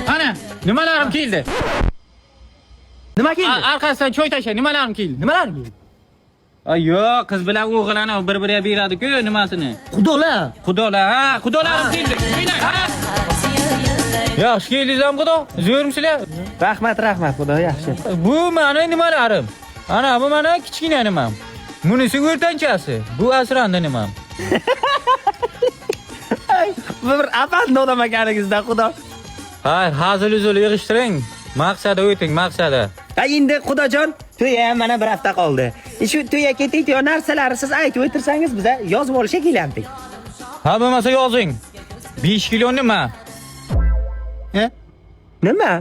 Ana, nimalarim keldi? Nima keldi? Arkasidan choy tasha, nimalarim keldi? Nimalar keldi? Ay yo'q, qiz bilan o'g'il ana bir-biriga beradi-ku nimasini. Xudolar. Xudolar, ha, xudolarim keldi. Minglar, ha. Yaxshi keldingiz ham xudo. Zo'rmisizlar? Rahmat, xudo yaxshi. Bu meni nimalarim. Ana bu meni kichkina nimam. Bunisi o'rtanchasi. Bu asrandi nimam. Bu bir afand odam ekaningizdan xudo. Hayır, hazil-uzul yig'ishtiring. Maqsadi o'ting, maqsadi. Ha endi xudojon, to'y ham mana bir hafta qoldi. Shu to'yga keting, to'y narsalarni siz aytib o'tirsangiz biz yozib olishga kelamdik. Ha bo'lmasa yozing. 5 kilo nima? He? Nima?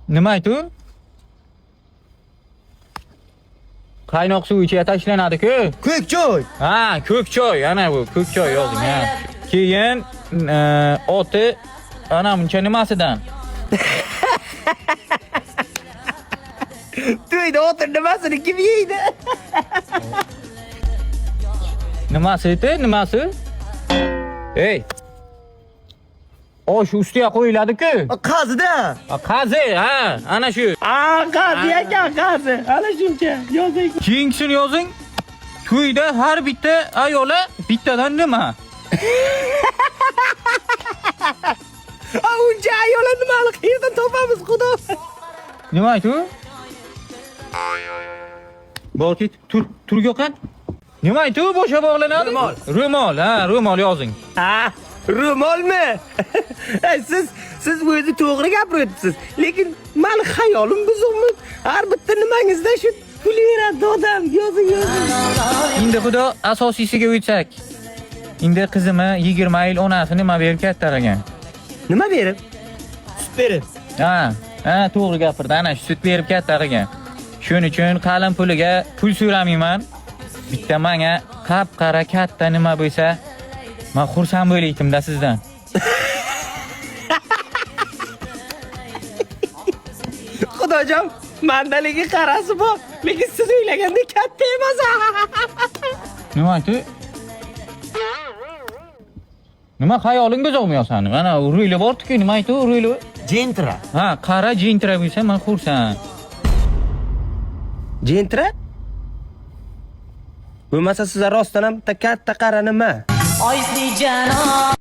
Nima aytu? Qaynoq suv ichiga tashlanadi-ku. Ko'k choy. Ha, ko'k choy, ana bu ko'k choy yozing, ha. Keyin oti ana buncha nimasidan? To'yda o'tir nimasini kim yeydi? Nimasi edi? Nimasi? Ey. Osh ustiga qo'yiladi-ku. Qazida. Qazi, ha, ana shu. Qazi ekan, qazi. Ana shuncha yozing. Keyingisini yozing. To'yda har bitta ayola bittadan nima? Uncha ayollar nimani qayerdan topamiz xudo? Nima aytu? Borkit, tur yo'qan. Nima aytu? Bo'sha bog'lanadi. Ro'mol, ha, ro'mol yozing. Ha, ro'molmi? Siz bu yerda to'g'ri gapiryapsiz. Lekin meni xayolim buzilmi? Har bitta nimangizda shu pulveradi odam. Yozing. Endi xudo asosiysiga o'tsak. Endi qizimni 20 yil onasi nima berib kattaragan? Nima berib? Sut berib. Ha, to'g'ri gapirdi. Ana shu sut berib kattaragan. Shuning uchun qalin puliga pul so'ramayman. Bitta menga qap-qara katta nima bo'lsa, men xursand bo'laydim-da sizdan. Xudojon, mandaligi qarasi bor, lekin siz o'ylagandek katta emas. Nima aytdi? Nima xayoling buzog'mi seni? Mana uruyli bordi-ku, nima aytdi uruyli? Jentra. Ha, qara jentra bo'lsa, men xursand. Jentra? Bo'lmasa sizlar rostdan ham katta qara nima?